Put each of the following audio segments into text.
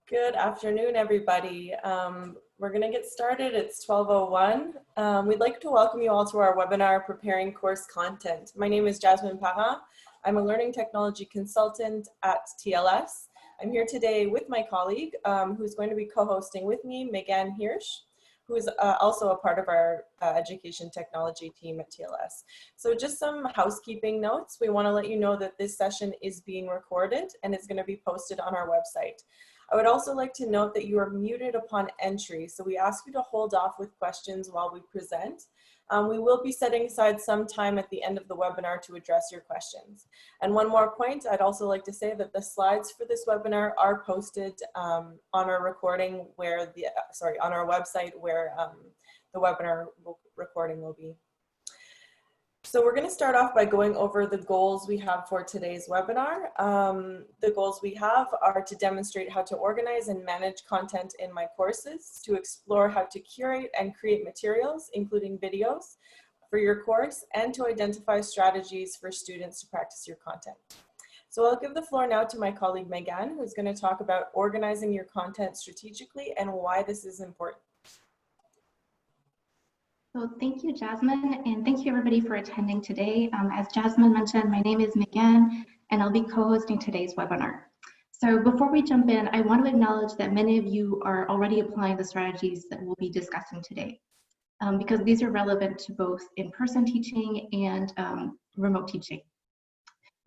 Good afternoon, everybody. We're going to get started. It's 12:01. We'd like to welcome you all to our webinar, Preparing Course Content. My name is Jasmine Parra. I'm a learning technology consultant at TLS. I'm here today with my colleague, who's going to be co-hosting with me, Megan Hirsch, who is also a part of our education technology team at TLS. So just some housekeeping notes. We want to let you know that this session is being recorded and is going to be posted on our website. I would also like to note that you are muted upon entry, so we ask you to hold off with questions while we present. We will be setting aside some time at the end of the webinar to address your questions. And one more point, I'd also like to say that the slides for this webinar are posted on our recording where on our website where the webinar recording will be. So we're going to start off by going over the goals we have for today's webinar. The goals we have are to demonstrate how to organize and manage content in my courses, to explore how to curate and create materials, including videos, for your course, and to identify strategies for students to practice your content. So I'll give the floor now to my colleague Megan, who's going to talk about organizing your content strategically and why this is important. So thank you, Jasmine, and thank you everybody for attending today. As Jasmine mentioned, my name is Megan, and I'll be co-hosting today's webinar. So before we jump in, I want to acknowledge that many of you are already applying the strategies that we'll be discussing today, because these are relevant to both in-person teaching and remote teaching.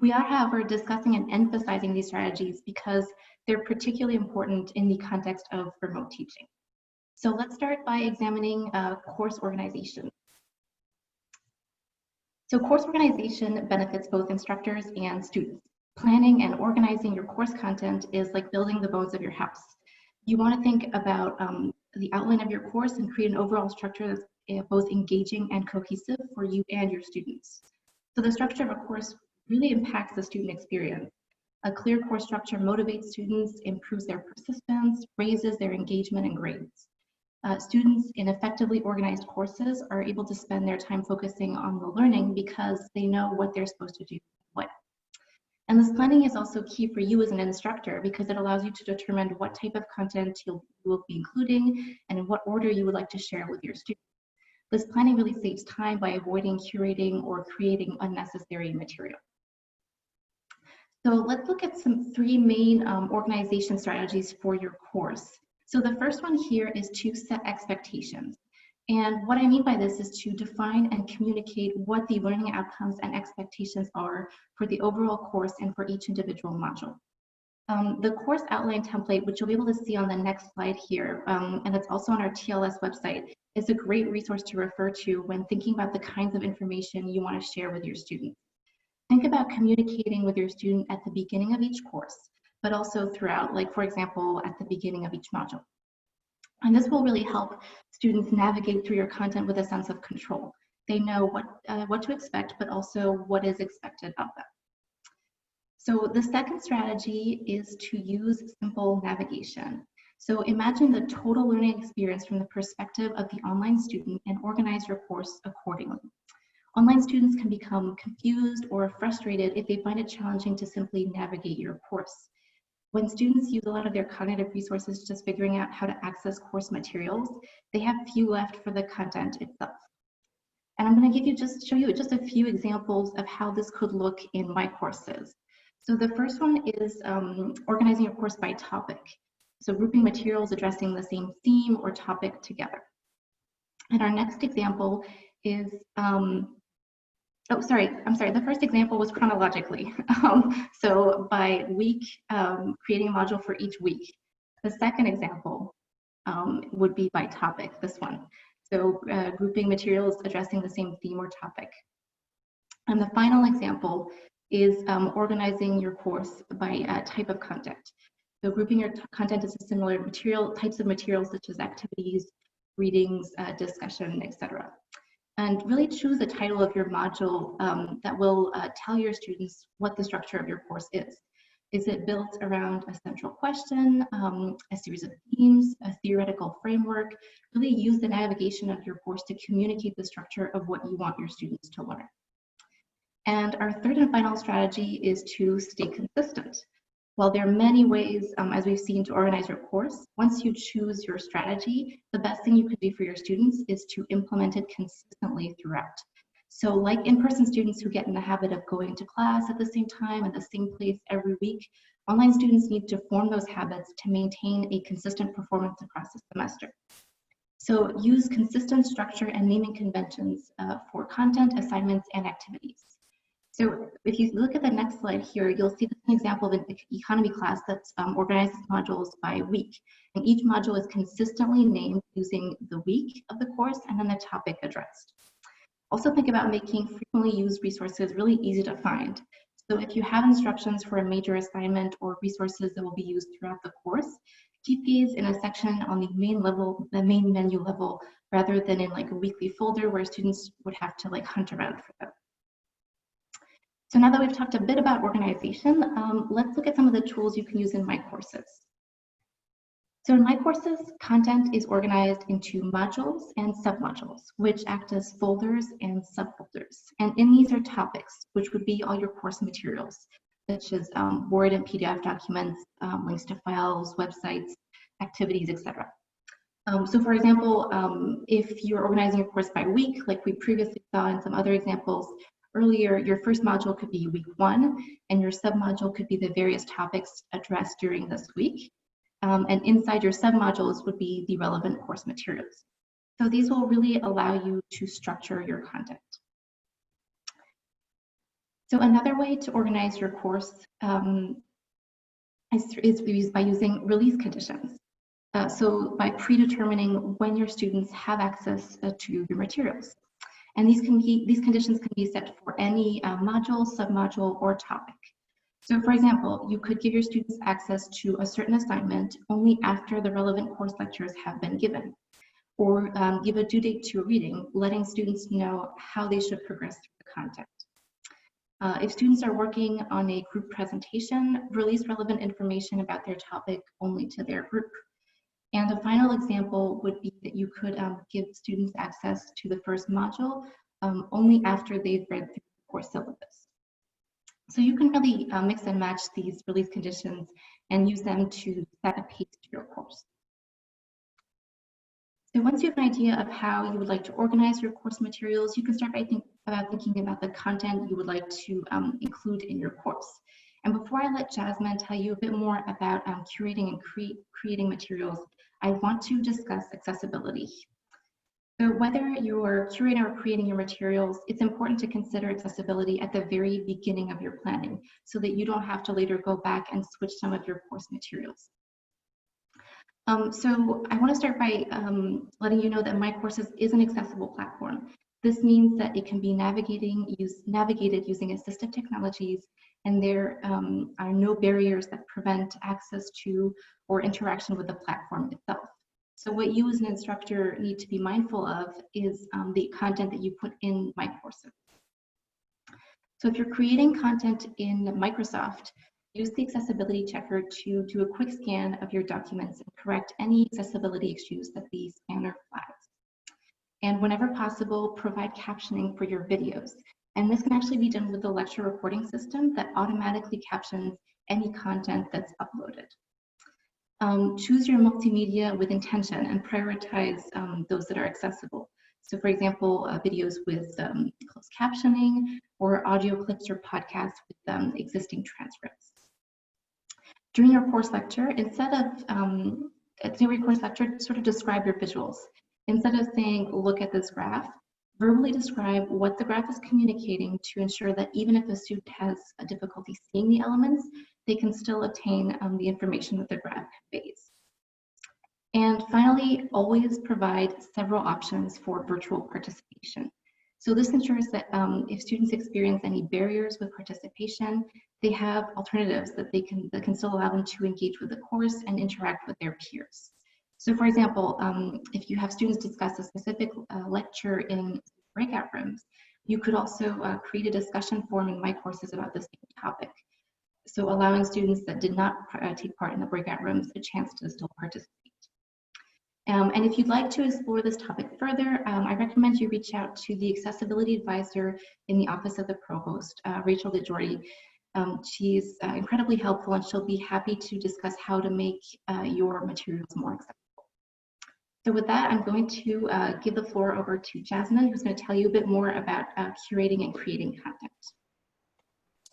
We are, however, discussing and emphasizing these strategies because they're particularly important in the context of remote teaching. So let's start by examining course organization. So course organization benefits both instructors and students. Planning and organizing your course content is like building the bones of your house. You want to think about the outline of your course and create an overall structure that's both engaging and cohesive for you and your students. So the structure of a course really impacts the student experience. A clear course structure motivates students, improves their persistence, raises their engagement and grades. Students in effectively organized courses are able to spend their time focusing on the learning because they know what they're supposed to do when. And this planning is also key for you as an instructor because it allows you to determine what type of content you will be including and in what order you would like to share with your students. This planning really saves time by avoiding curating or creating unnecessary material. So let's look at three main organization strategies for your course. So the first one here is to set expectations. And what I mean by this is to define and communicate what the learning outcomes and expectations are for the overall course and for each individual module. The course outline template, which you'll be able to see on the next slide here, and it's also on our TLS website, is a great resource to refer to when thinking about the kinds of information you want to share with your students. Think about communicating with your student at the beginning of each course, but also throughout, like for example, at the beginning of each module. And this will really help students navigate through your content with a sense of control. They know what to expect, but also what is expected of them. So the second strategy is to use simple navigation. So imagine the total learning experience from the perspective of the online student and organize your course accordingly. Online students can become confused or frustrated if they find it challenging to simply navigate your course. When students use a lot of their cognitive resources just figuring out how to access course materials, they have few left for the content itself. And I'm going to show you just a few examples of how this could look in my courses. So the first one is organizing your course by topic. So grouping materials addressing the same theme or topic together. And our next example is the first example was chronologically. So by week, creating a module for each week. The second example would be by topic, this one. So grouping materials addressing the same theme or topic. And the final example is organizing your course by type of content. So grouping your content into similar types of materials such as activities, readings, discussion, etc. And really choose the title of your module that will tell your students what the structure of your course is. Is it built around a central question, a series of themes, a theoretical framework? Really use the navigation of your course to communicate the structure of what you want your students to learn. And our third and final strategy is to stay consistent. While there are many ways, as we've seen, to organize your course, once you choose your strategy, the best thing you could do for your students is to implement it consistently throughout. So like in-person students who get in the habit of going to class at the same time and the same place every week, online students need to form those habits to maintain a consistent performance across the semester. So use consistent structure and naming conventions for content, assignments, and activities. So if you look at the next slide here, you'll see an example of an economy class that's organizes modules by week. And each module is consistently named using the week of the course and then the topic addressed. Also think about making frequently used resources really easy to find. So if you have instructions for a major assignment or resources that will be used throughout the course, keep these in a section on the main menu level, rather than in like a weekly folder where students would have to like hunt around for them. So now that we've talked a bit about organization, let's look at some of the tools you can use in My Courses. So in My Courses, content is organized into modules and submodules, which act as folders and subfolders. And in these are topics, which would be all your course materials, such as Word and PDF documents, links to files, websites, activities, etc. So for example, if you're organizing your course by week, like we previously saw in some other examples earlier, your first module could be week 1, and your submodule could be the various topics addressed during this week. And inside your submodules would be the relevant course materials. So these will really allow you to structure your content. So another way to organize your course is by using release conditions. So by predetermining when your students have access to your materials. And these conditions can be set for any module, submodule, or topic. So for example, you could give your students access to a certain assignment only after the relevant course lectures have been given, or give a due date to a reading, letting students know how they should progress through the content. If students are working on a group presentation, release relevant information about their topic only to their group. And a final example would be that you could give students access to the first module only after they've read through the course syllabus. So you can really mix and match these release conditions and use them to set a pace to your course. So once you have an idea of how you would like to organize your course materials, you can start by thinking about the content you would like to include in your course. And before I let Jasmine tell you a bit more about curating and creating materials, I want to discuss accessibility. So whether you're curating or creating your materials, it's important to consider accessibility at the very beginning of your planning so that you don't have to later go back and switch some of your course materials. So I want to start by letting you know that My Courses is an accessible platform. This means that it can be navigated using assistive technologies, and there are no barriers that prevent access to or interaction with the platform itself. So what you as an instructor need to be mindful of is the content that you put in My Courses. So if you're creating content in Microsoft, use the accessibility checker to do a quick scan of your documents and correct any accessibility issues that the scanner flags. And whenever possible, provide captioning for your videos. And this can actually be done with the lecture recording system that automatically captions any content that's uploaded. Choose your multimedia with intention and prioritize those that are accessible. So for example, videos with closed captioning, or audio clips or podcasts with existing transcripts. During your course lecture, instead of sort of describe your visuals. Instead of saying, look at this graph, verbally describe what the graph is communicating to ensure that even if a student has a difficulty seeing the elements, they can still obtain the information that the graph conveys. And finally, always provide several options for virtual participation. So this ensures that if students experience any barriers with participation, they have alternatives that can still allow them to engage with the course and interact with their peers. So for example, if you have students discuss a specific lecture in breakout rooms, you could also create a discussion forum in My Courses about the same topic. So allowing students that did not take part in the breakout rooms a chance to still participate. And if you'd like to explore this topic further, I recommend you reach out to the accessibility advisor in the Office of the Provost, Rachel DeJordy. She's incredibly helpful, and she'll be happy to discuss how to make your materials more accessible. So with that, I'm going to give the floor over to Jasmine, who's going to tell you a bit more about curating and creating content.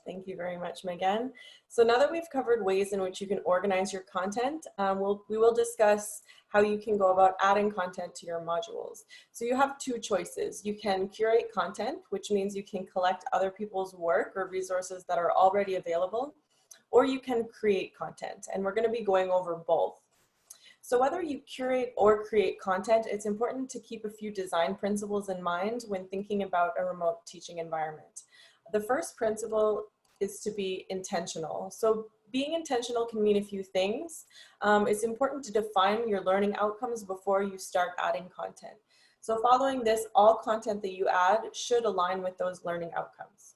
Thank you very much, Megan. So now that we've covered ways in which you can organize your content, we will discuss how you can go about adding content to your modules. So you have two choices. You can curate content, which means you can collect other people's work or resources that are already available, or you can create content, and we're going to be going over both. So whether you curate or create content, it's important to keep a few design principles in mind when thinking about a remote teaching environment. The first principle is to be intentional. So being intentional can mean a few things. It's important to define your learning outcomes before you start adding content. So following this, all content that you add should align with those learning outcomes.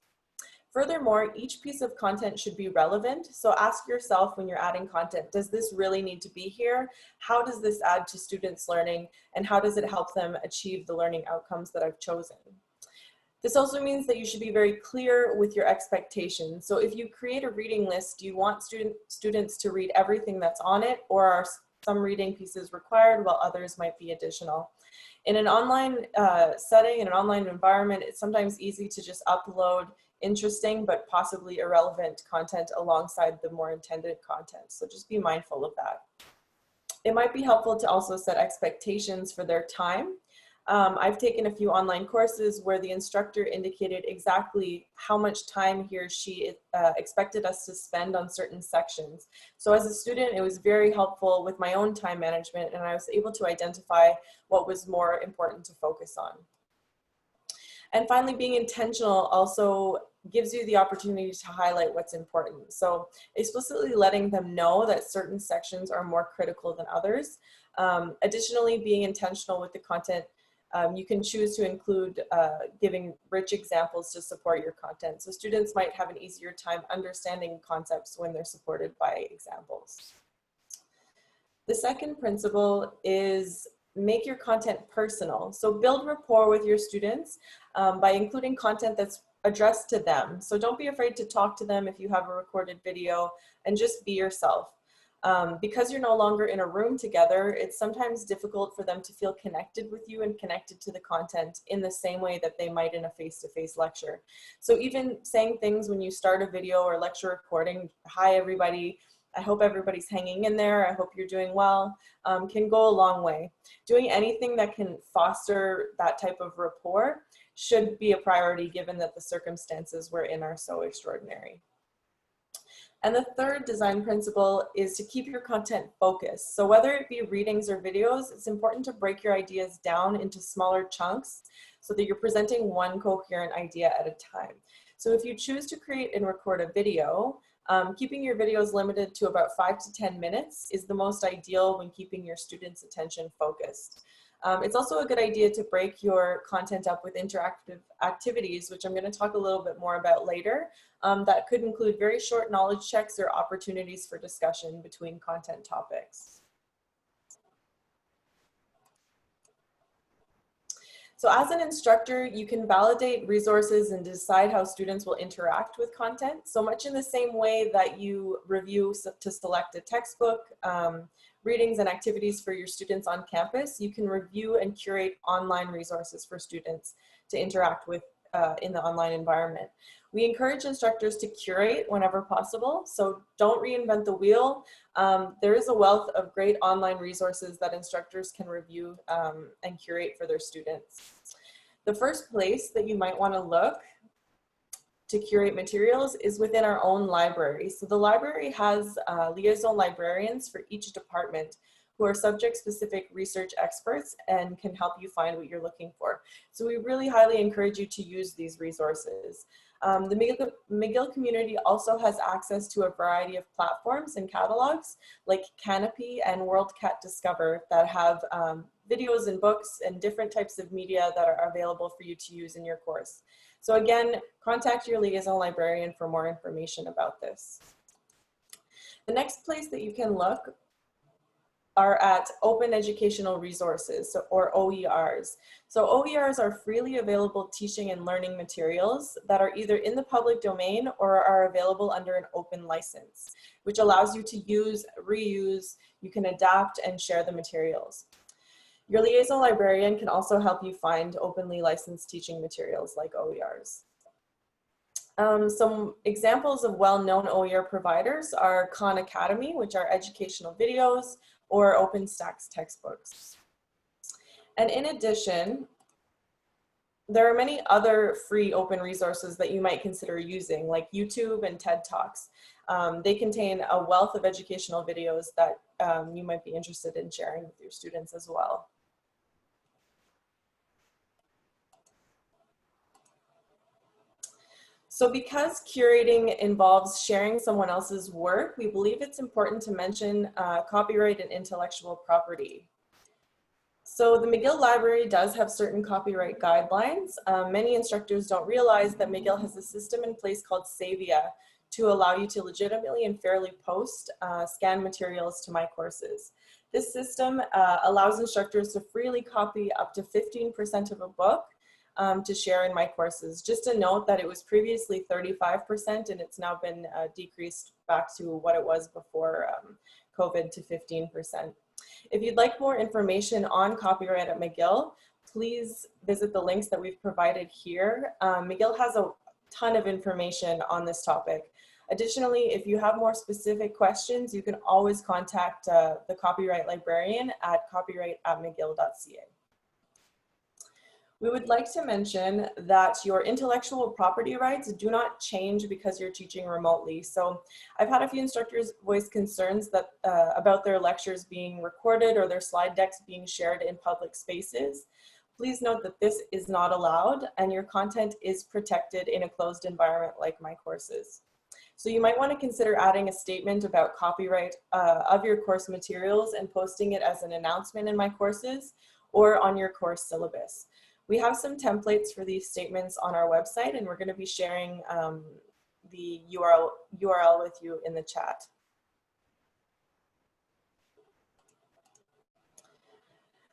Furthermore, each piece of content should be relevant. So ask yourself when you're adding content, does this really need to be here? How does this add to students' learning? And how does it help them achieve the learning outcomes that I've chosen? This also means that you should be very clear with your expectations. So if you create a reading list, do you want students to read everything that's on it, or are some reading pieces required while others might be additional? In an online setting, in an online environment, it's sometimes easy to just upload interesting but possibly irrelevant content alongside the more intended content. So just be mindful of that. It might be helpful to also set expectations for their time. I've taken a few online courses where the instructor indicated exactly how much time he or she expected us to spend on certain sections. So as a student, it was very helpful with my own time management, and I was able to identify what was more important to focus on. And finally, being intentional also gives you the opportunity to highlight what's important. So explicitly letting them know that certain sections are more critical than others. Additionally, being intentional with the content, you can choose to include giving rich examples to support your content. So students might have an easier time understanding concepts when they're supported by examples. The second principle is make your content personal. So build rapport with your students by including content that's addressed to them. So don't be afraid to talk to them if you have a recorded video, and just be yourself. Because you're no longer in a room together, it's sometimes difficult for them to feel connected with you and connected to the content in the same way that they might in a face-to-face lecture. So even saying things when you start a video or lecture recording, hi everybody, I hope everybody's hanging in there, I hope you're doing well, can go a long way. Doing anything that can foster that type of rapport should be a priority given that the circumstances we're in are so extraordinary. And the third design principle is to keep your content focused. So whether it be readings or videos, it's important to break your ideas down into smaller chunks so that you're presenting one coherent idea at a time. So if you choose to create and record a video, keeping your videos limited to about 5 to 10 minutes is the most ideal when keeping your students' attention focused. It's also a good idea to break your content up with interactive activities, which I'm going to talk a little bit more about later, that could include very short knowledge checks or opportunities for discussion between content topics. So as an instructor, you can validate resources and decide how students will interact with content. So much in the same way that you review to select a textbook, readings and activities for your students on campus, you can review and curate online resources for students to interact with in the online environment. We encourage instructors to curate whenever possible, so don't reinvent the wheel. There is a wealth of great online resources that instructors can review and curate for their students. The first place that you might want to look to curate materials is within our own library. So the library has liaison librarians for each department who are subject-specific research experts and can help you find what you're looking for. So we really highly encourage you to use these resources. The McGill community also has access to a variety of platforms and catalogs like Canopy and WorldCat Discover that have videos and books and different types of media that are available for you to use in your course. So again, contact your liaison librarian for more information about this. The next place that you can look are at Open Educational Resources, or OERs. So OERs are freely available teaching and learning materials that are either in the public domain or are available under an open license, which allows you to use, reuse, you can adapt and share the materials. Your liaison librarian can also help you find openly licensed teaching materials like OERs. Some examples of well-known OER providers are Khan Academy, which are educational videos, or OpenStax textbooks. And in addition, there are many other free open resources that you might consider using, like YouTube and TED Talks. They contain a wealth of educational videos that you might be interested in sharing with your students as well. So because curating involves sharing someone else's work, we believe it's important to mention copyright and intellectual property. So the McGill Library does have certain copyright guidelines. Many instructors don't realize that McGill has a system in place called Savia to allow you to legitimately and fairly post scan materials to my courses. This system allows instructors to freely copy up to 15% of a book to share in my courses. Just a note that it was previously 35% and it's now been decreased back to what it was before COVID to 15%. If you'd like more information on copyright at McGill, please visit the links that we've provided here. McGill has a ton of information on this topic. Additionally, if you have more specific questions, you can always contact the copyright librarian at copyright@mcgill.ca. We would like to mention that your intellectual property rights do not change because you're teaching remotely. So I've had a few instructors voice concerns that about their lectures being recorded or their slide decks being shared in public spaces. Please note that this is not allowed and your content is protected in a closed environment like my courses. So you might want to consider adding a statement about copyright of your course materials and posting it as an announcement in my courses or on your course syllabus. We have some templates for these statements on our website, and we're going to be sharing the URL with you in the chat.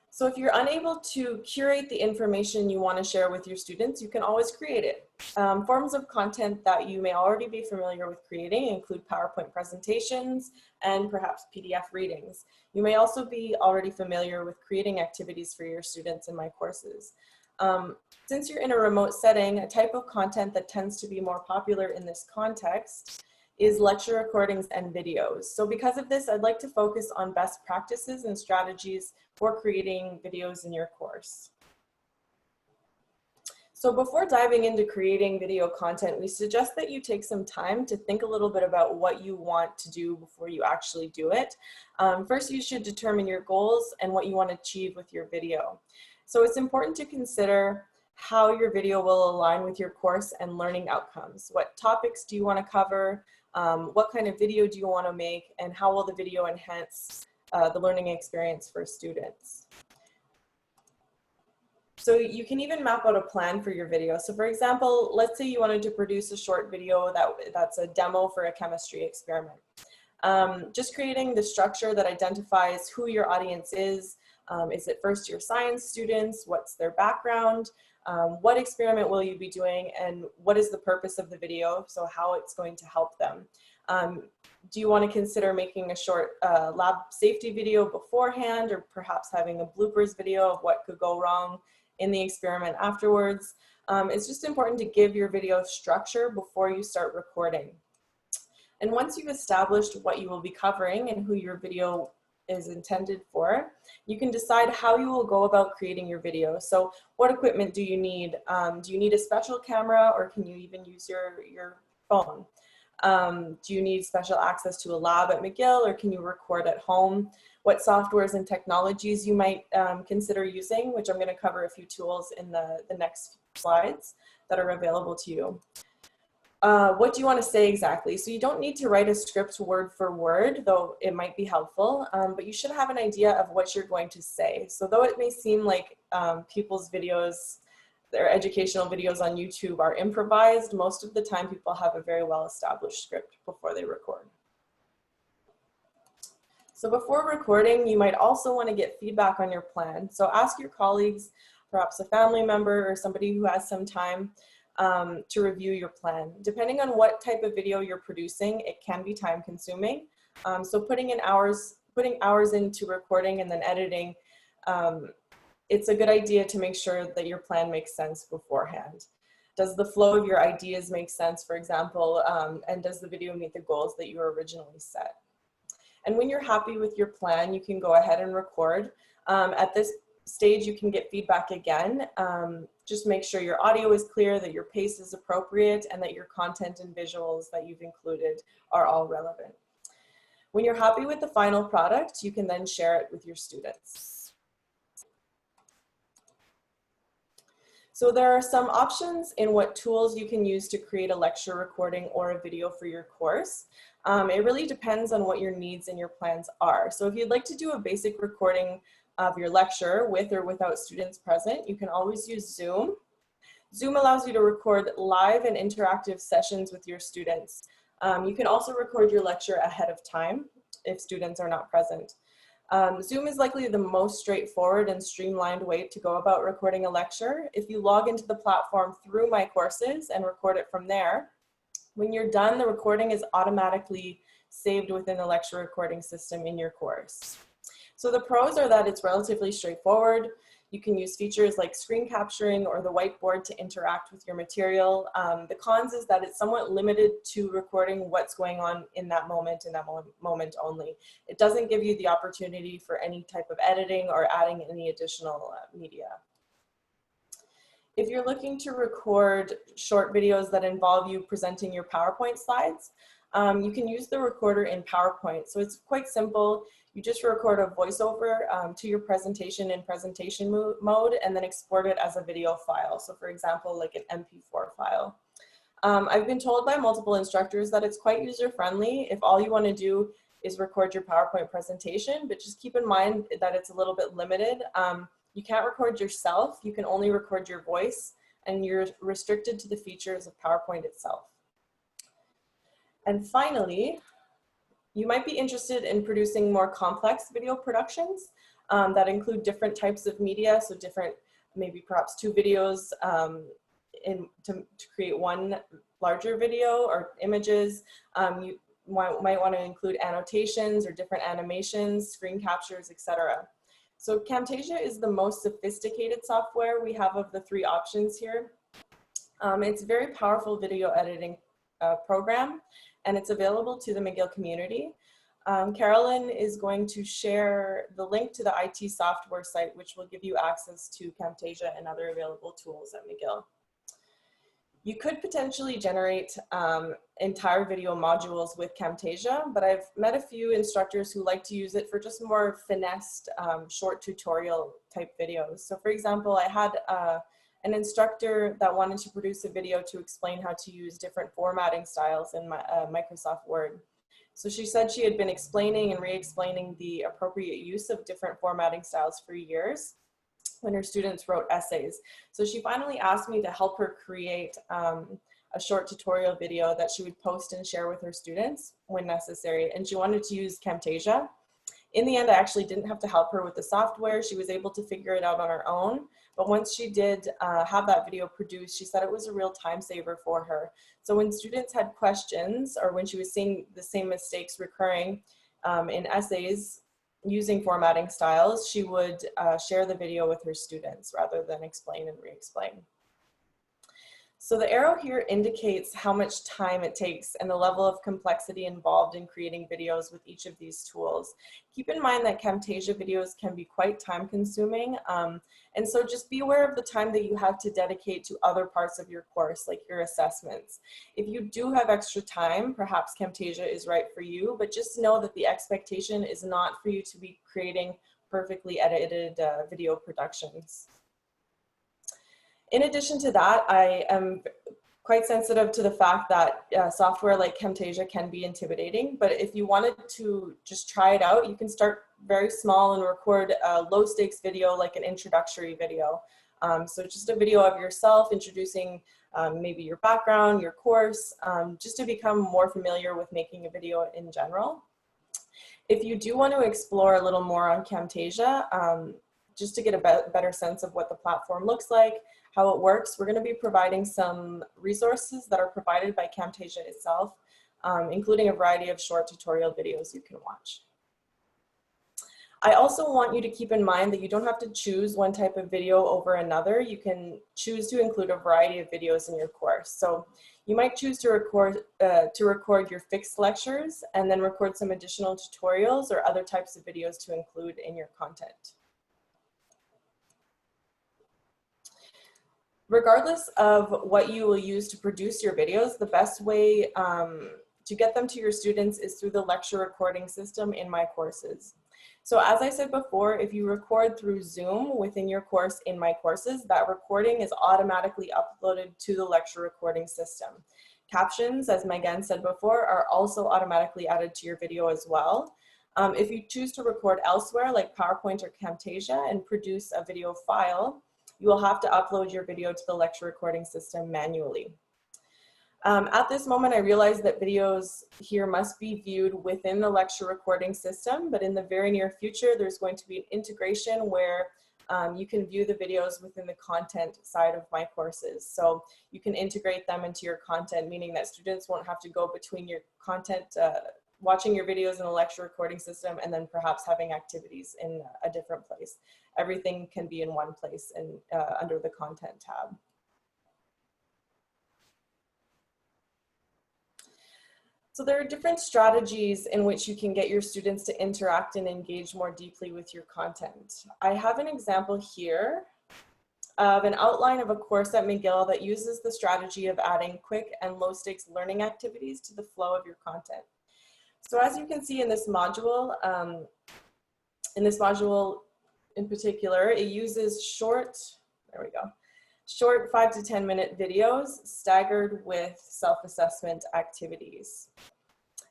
So if you're unable to curate the information you want to share with your students, you can always create it. Forms of content that you may already be familiar with creating include PowerPoint presentations and perhaps PDF readings. You may also be already familiar with creating activities for your students in my courses. Since you're in a remote setting, a type of content that tends to be more popular in this context is lecture recordings and videos. So because of this, I'd like to focus on best practices and strategies for creating videos in your course. So before diving into creating video content, we suggest that you take some time to think a little bit about what you want to do before you actually do it. First, you should determine your goals and what you want to achieve with your video. So it's important to consider how your video will align with your course and learning outcomes. What topics do you want to cover? What kind of video do you want to make? And how will the video enhance the learning experience for students? So you can even map out a plan for your video. So for example, let's say you wanted to produce a short video that's a demo for a chemistry experiment. Just creating the structure that identifies who your audience is. Is it first-year science students? What's their background? What experiment will you be doing? And what is the purpose of the video? So how it's going to help them. Do you want to consider making a short lab safety video beforehand, or perhaps having a bloopers video of what could go wrong in the experiment afterwards? It's just important to give your video structure before you start recording. And once you've established what you will be covering and who your video is intended for, you can decide how you will go about creating your video. So what equipment do you need? Do you need a special camera, or can you even use your phone? Do you need special access to a lab at McGill, or can you record at home? What softwares and technologies you might consider using, which I'm going to cover a few tools in the next slides that are available to you. What do you want to say exactly? So you don't need to write a script word for word, though it might be helpful, but you should have an idea of what you're going to say. So though it may seem like people's videos, their educational videos on YouTube are improvised, most of the time people have a very well-established script before they record. So before recording, you might also want to get feedback on your plan. So ask your colleagues, perhaps a family member or somebody who has some time to review your plan. Depending on what type of video you're producing, it can be time consuming. So putting hours into recording and then editing, it's a good idea to make sure that your plan makes sense beforehand. Does the flow of your ideas make sense, for example, and does the video meet the goals that you originally set? And when you're happy with your plan, you can go ahead and record. At this stage, you can get feedback again. Just make sure your audio is clear, that your pace is appropriate, and that your content and visuals that you've included are all relevant. When you're happy with the final product, you can then share it with your students. So there are some options in what tools you can use to create a lecture recording or a video for your course. It really depends on what your needs and your plans are. So if you'd like to do a basic recording of your lecture with or without students present, you can always use Zoom. Zoom allows you to record live and interactive sessions with your students. You can also record your lecture ahead of time if students are not present. Zoom is likely the most straightforward and streamlined way to go about recording a lecture. If you log into the platform through My Courses and record it from there, when you're done, the recording is automatically saved within the lecture recording system in your course. So the pros are that it's relatively straightforward. You can use features like screen capturing or the whiteboard to interact with your material. The cons is that it's somewhat limited to recording what's going on in that moment only. It doesn't give you the opportunity for any type of editing or adding any additional media. If you're looking to record short videos that involve you presenting your PowerPoint slides, you can use the recorder in PowerPoint. So it's quite simple. You just record a voiceover to your presentation in presentation mode and then export it as a video file. So for example, like an MP4 file. I've been told by multiple instructors that it's quite user-friendly if all you want to do is record your PowerPoint presentation, but just keep in mind that it's a little bit limited. You can't record yourself, you can only record your voice, and you're restricted to the features of PowerPoint itself. And finally, you might be interested in producing more complex video productions that include different types of media, so different, maybe perhaps 2 videos to create one larger video or images. You might want to include annotations or different animations, screen captures, etc. So Camtasia is the most sophisticated software we have of the 3 options here. It's a very powerful video editing program, and it's available to the McGill community. Carolyn is going to share the link to the IT software site, which will give you access to Camtasia and other available tools at McGill. You could potentially generate entire video modules with Camtasia, but I've met a few instructors who like to use it for just more finessed short tutorial type videos. So for example, I had an instructor that wanted to produce a video to explain how to use different formatting styles in Microsoft Word. So she said she had been explaining and re-explaining the appropriate use of different formatting styles for years when her students wrote essays. So she finally asked me to help her create a short tutorial video that she would post and share with her students when necessary. And she wanted to use Camtasia. In the end, I actually didn't have to help her with the software. She was able to figure it out on her own. But once she did have that video produced, she said it was a real time saver for her. So when students had questions or when she was seeing the same mistakes recurring in essays using formatting styles, she would share the video with her students rather than explain and re-explain. So the arrow here indicates how much time it takes and the level of complexity involved in creating videos with each of these tools. Keep in mind that Camtasia videos can be quite time consuming, and so just be aware of the time that you have to dedicate to other parts of your course, like your assessments. If you do have extra time, perhaps Camtasia is right for you, but just know that the expectation is not for you to be creating perfectly edited video productions. In addition to that, I am quite sensitive to the fact that software like Camtasia can be intimidating, but if you wanted to just try it out, you can start very small and record a low stakes video like an introductory video. So just a video of yourself introducing maybe your background, your course, just to become more familiar with making a video in general. If you do want to explore a little more on Camtasia, just to get a better sense of what the platform looks like, how it works, we're going to be providing some resources that are provided by Camtasia itself, including a variety of short tutorial videos you can watch. I also want you to keep in mind that you don't have to choose one type of video over another. You can choose to include a variety of videos in your course. So you might choose to record your fixed lectures and then record some additional tutorials or other types of videos to include in your content. Regardless of what you will use to produce your videos, the best way to get them to your students is through the lecture recording system in my courses. So as I said before, if you record through Zoom within your course in my courses, that recording is automatically uploaded to the lecture recording system. Captions, as Megan said before, are also automatically added to your video as well. If you choose to record elsewhere, like PowerPoint or Camtasia, and produce a video file, you will have to upload your video to the lecture recording system manually. At this moment, I realize that videos here must be viewed within the lecture recording system, but in the very near future, there's going to be an integration where you can view the videos within the content side of my courses. So you can integrate them into your content, meaning that students won't have to go between your content, watching your videos in a lecture recording system and then perhaps having activities in a different place. Everything can be in one place and under the content tab. So there are different strategies in which you can get your students to interact and engage more deeply with your content. I have an example here of an outline of a course at McGill that uses the strategy of adding quick and low stakes learning activities to the flow of your content. So as you can see in this module in particular, it uses short 5 to 10 minute videos staggered with self-assessment activities.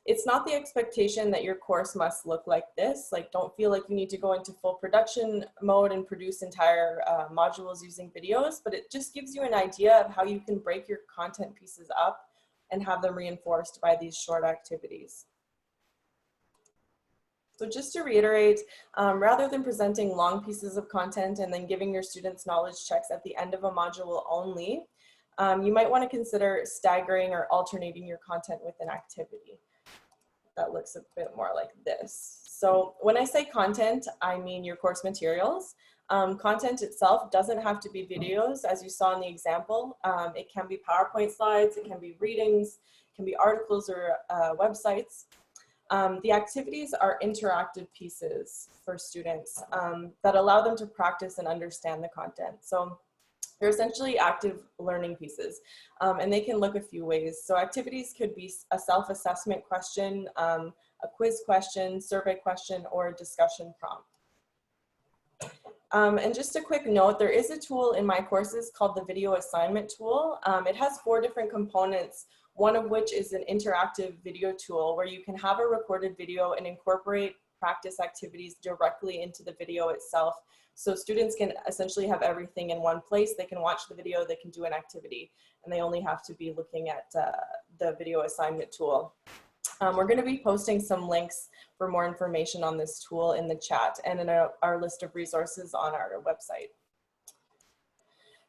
It's not the expectation that your course must look like this. Like, don't feel like you need to go into full production mode and produce entire modules using videos, but it just gives you an idea of how you can break your content pieces up and have them reinforced by these short activities. So just to reiterate, rather than presenting long pieces of content and then giving your students knowledge checks at the end of a module only, you might want to consider staggering or alternating your content with an activity. That looks a bit more like this. So when I say content, I mean your course materials. Content itself doesn't have to be videos, as you saw in the example. It can be PowerPoint slides, it can be readings, it can be articles or websites. The activities are interactive pieces for students that allow them to practice and understand the content. So they're essentially active learning pieces, and they can look a few ways. So activities could be a self-assessment question, a quiz question, survey question, or a discussion prompt. And just a quick note, there is a tool in my courses called the video assignment tool. It has 4 different components, one of which is an interactive video tool where you can have a recorded video and incorporate practice activities directly into the video itself. So students can essentially have everything in one place. They can watch the video, they can do an activity, and they only have to be looking at the video assignment tool. We're going to be posting some links for more information on this tool in the chat and in our list of resources on our website.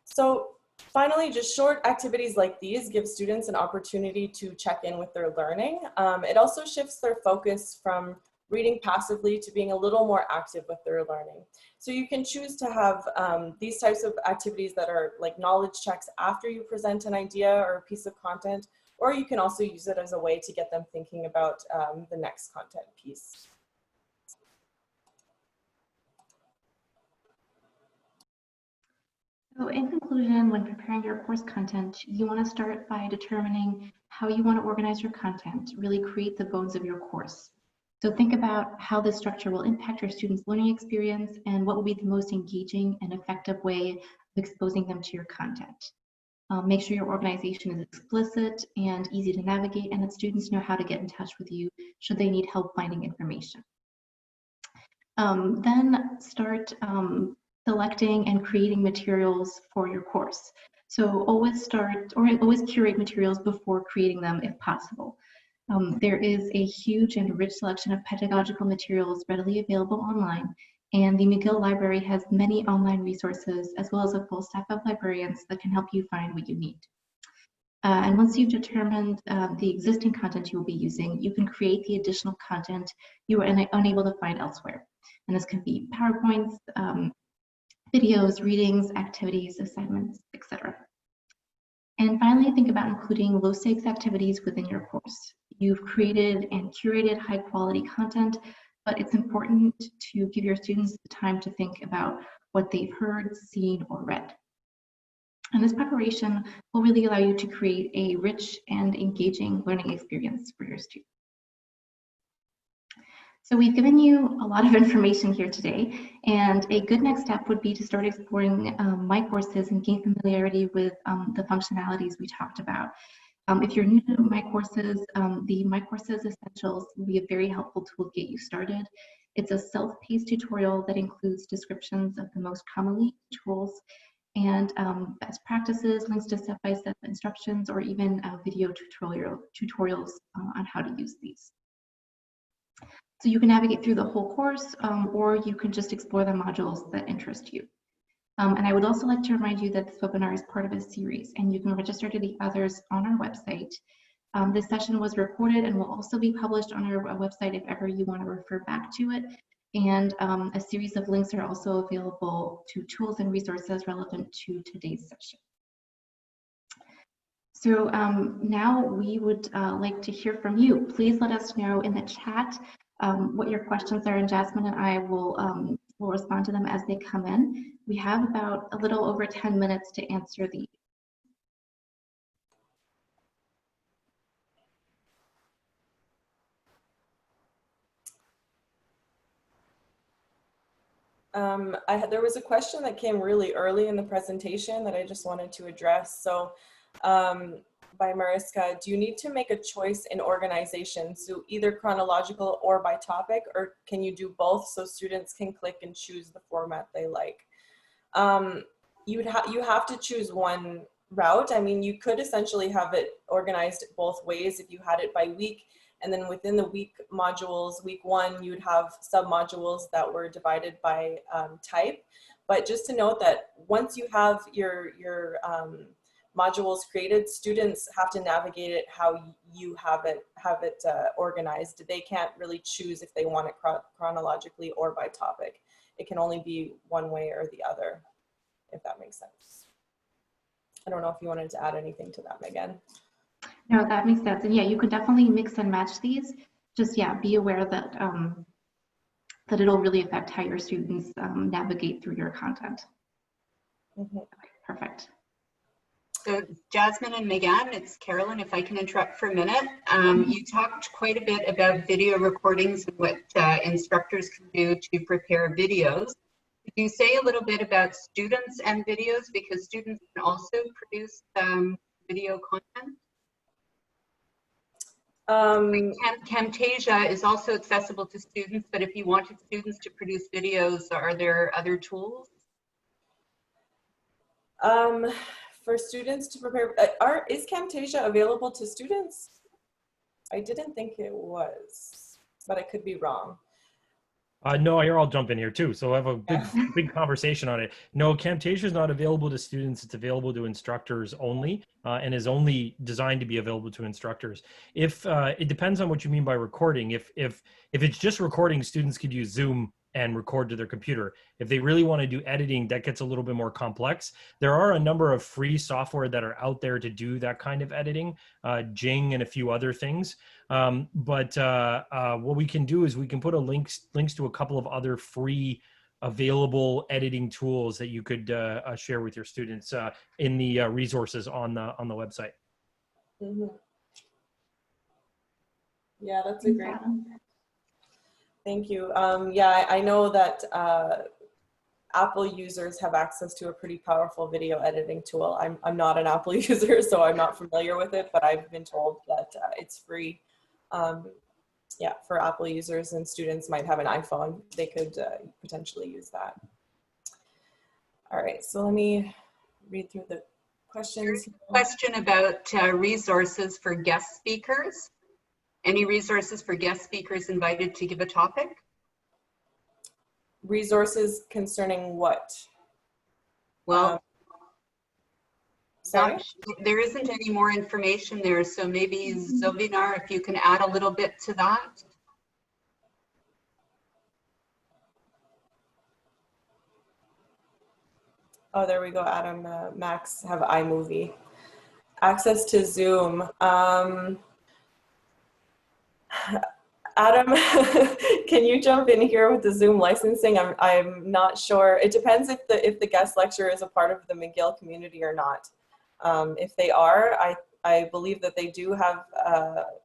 So finally, just short activities like these give students an opportunity to check in with their learning. It also shifts their focus from reading passively to being a little more active with their learning. So you can choose to have these types of activities that are like knowledge checks after you present an idea or a piece of content, or you can also use it as a way to get them thinking about the next content piece. So in conclusion, when preparing your course content, you want to start by determining how you want to organize your content, really create the bones of your course. So think about how this structure will impact your students' learning experience and what will be the most engaging and effective way of exposing them to your content. Make sure your organization is explicit and easy to navigate and that students know how to get in touch with you should they need help finding information. Then start selecting and creating materials for your course. So always curate materials before creating them if possible. There is a huge and rich selection of pedagogical materials readily available online, and the McGill Library has many online resources as well as a full staff of librarians that can help you find what you need. And once you've determined the existing content you will be using, you can create the additional content you are unable to find elsewhere. And this can be PowerPoints, videos, readings, activities, assignments, etc. And finally, think about including low-stakes activities within your course. You've created and curated high-quality content, but it's important to give your students the time to think about what they've heard, seen, or read. And this preparation will really allow you to create a rich and engaging learning experience for your students. So we've given you a lot of information here today, and a good next step would be to start exploring My Courses and gain familiarity with the functionalities we talked about. If you're new to My Courses, the My Courses Essentials will be a very helpful tool to get you started. It's a self-paced tutorial that includes descriptions of the most commonly used tools and best practices, links to step-by-step instructions, or even video tutorials on how to use these. So you can navigate through the whole course, or you can just explore the modules that interest you. And I would also like to remind you that this webinar is part of a series, and you can register to the others on our website. This session was recorded and will also be published on our website if ever you want to refer back to it. And a series of links are also available to tools and resources relevant to today's session. So now we would like to hear from you. Please let us know in the chat what your questions are, and Jasmine and I will respond to them as they come in. We have about a little over 10 minutes to answer these. There was a question that came really early in the presentation that I just wanted to address. So by Mariska, do you need to make a choice in organization, so either chronological or by topic, or can you do both so students can click and choose the format they like? You have to choose one route. I mean, you could essentially have it organized both ways if you had it by week, and then within the week modules, week one, you'd have sub-modules that were divided by type. But just to note that once you have your modules created, students have to navigate it how you have it organized. They can't really choose if they want it chronologically or by topic. It can only be one way or the other, if that makes sense. I don't know if you wanted to add anything to that, Megan. No, that makes sense. And yeah, you could definitely mix and match these. Just, yeah, be aware that that it'll really affect how your students navigate through your content. Mm-hmm. Perfect. So Jasmine and Megan, it's Carolyn, if I can interrupt for a minute. You talked quite a bit about video recordings and what instructors can do to prepare videos. Could you say a little bit about students and videos, because students can also produce video content? Camtasia is also accessible to students, but if you wanted students to produce videos, are there other tools? For students to prepare, is Camtasia available to students? I didn't think it was, but I could be wrong. No, here I'll jump in here too. So I have a big conversation on it. No, Camtasia is not available to students. It's available to instructors only, and is only designed to be available to instructors. If it depends on what you mean by recording. If it's just recording, students could use Zoom and record to their computer. If they really want to do editing, that gets a little bit more complex. There are a number of free software that are out there to do that kind of editing, Jing and a few other things. But what we can do is we can put links to a couple of other free available editing tools that you could share with your students in the resources on the website. Mm-hmm. Yeah, that's a great. Thank you. Yeah, I know that Apple users have access to a pretty powerful video editing tool. I'm not an Apple user, so I'm not familiar with it, but I've been told that it's free. Yeah, for Apple users, and students might have an iPhone. They could potentially use that. All right, so let me read through the questions. Question about resources for guest speakers. Any resources for guest speakers invited to give a topic? Resources concerning what? Well, Sorry? there isn't any more information there, so maybe Zovinar, if you can add a little bit to that. Oh, there we go. Adam, Max have iMovie. Access to Zoom. Adam, can you jump in here with the Zoom licensing? I'm not sure. It depends if the guest lecturer is a part of the McGill community or not. If they are, I believe that they do have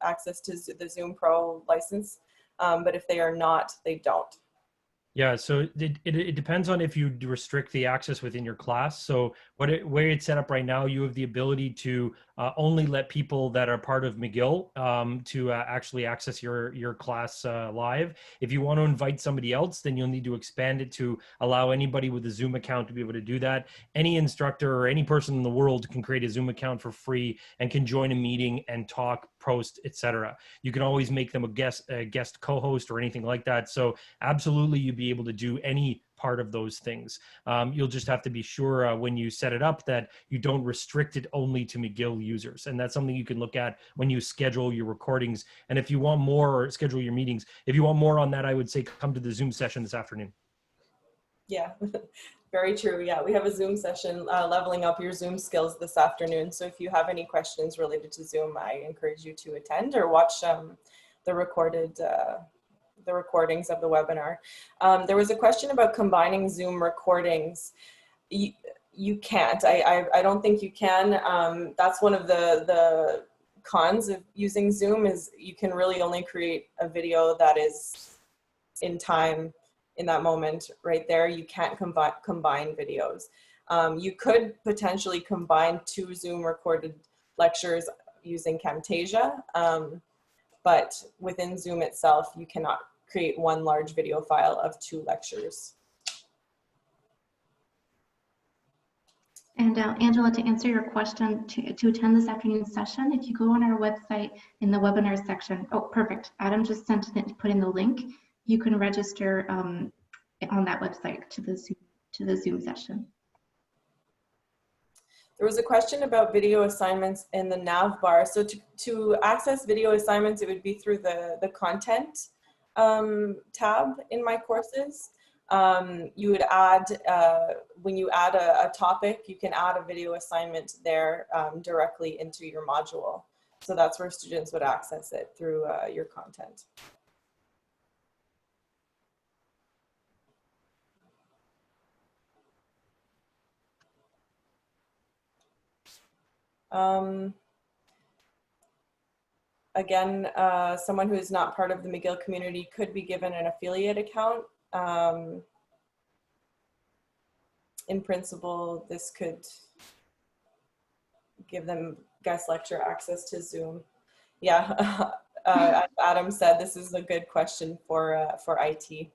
access to the Zoom Pro license, but if they are not, they don't. Yeah, so it depends on if you restrict the access within your class. So where it's set up right now, you have the ability to only let people that are part of McGill to actually access your class live. If you want to invite somebody else, then you'll need to expand it to allow anybody with a Zoom account to be able to do that. Any instructor or any person in the world can create a Zoom account for free and can join a meeting and talk, post, etc. You can always make them a guest co-host or anything like that. So absolutely, you'd be able to do any part of those things. You'll just have to be sure when you set it up that you don't restrict it only to McGill users. And that's something you can look at when you schedule your recordings. And if you want more, or schedule your meetings, if you want more on that, I would say come to the Zoom session this afternoon. Yeah, very true. Yeah, we have a Zoom session leveling up your Zoom skills this afternoon. So if you have any questions related to Zoom, I encourage you to attend or watch the recordings of the webinar. There was a question about combining Zoom recordings. You can't. I don't think you can. That's one of the cons of using Zoom is you can really only create a video that is in time in that moment right there. You can't combine videos. You could potentially combine 2 Zoom recorded lectures using Camtasia, but within Zoom itself, you cannot create one large video file of 2 lectures. And Angela, to answer your question, to attend this afternoon's session, if you go on our website in the webinar section, oh, perfect. Adam just put in the link. You can register on that website to the Zoom session. There was a question about video assignments in the nav bar. So to access video assignments, it would be through the content tab in my courses. You would add, when you add a topic, you can add a video assignment there directly into your module. So that's where students would access it through your content. Again, someone who is not part of the McGill community could be given an affiliate account. In principle, this could give them guest lecture access to Zoom. Yeah, as Adam said, this is a good question for IT.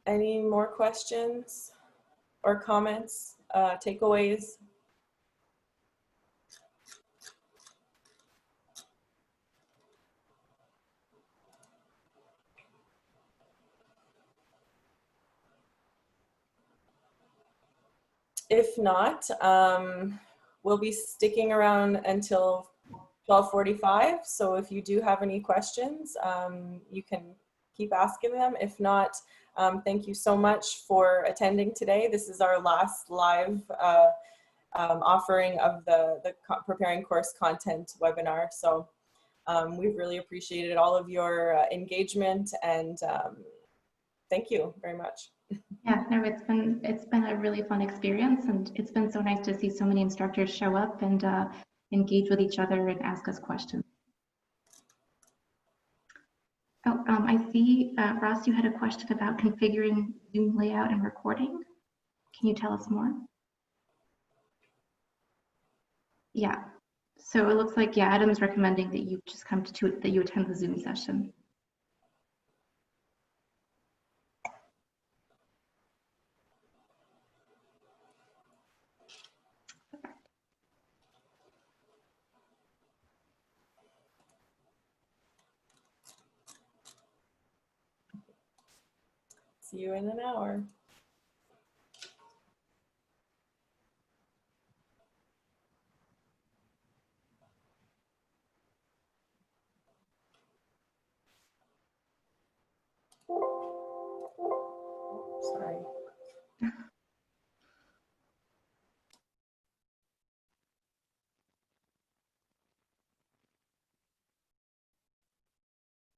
Any more questions or comments, takeaways? If not, we'll be sticking around until 12:45. So if you do have any questions, you can keep asking them. If not, thank you so much for attending today. This is our last live offering of the Preparing Course Content webinar. So we've really appreciated all of your engagement, and thank you very much. Yeah, no, it's been a really fun experience, and it's been so nice to see so many instructors show up and engage with each other and ask us questions. Oh, I see, Ross, you had a question about configuring Zoom layout and recording. Can you tell us more? Yeah, so it looks like, yeah, Adam is recommending that you just come that you attend the Zoom session. See you in an hour. Sorry.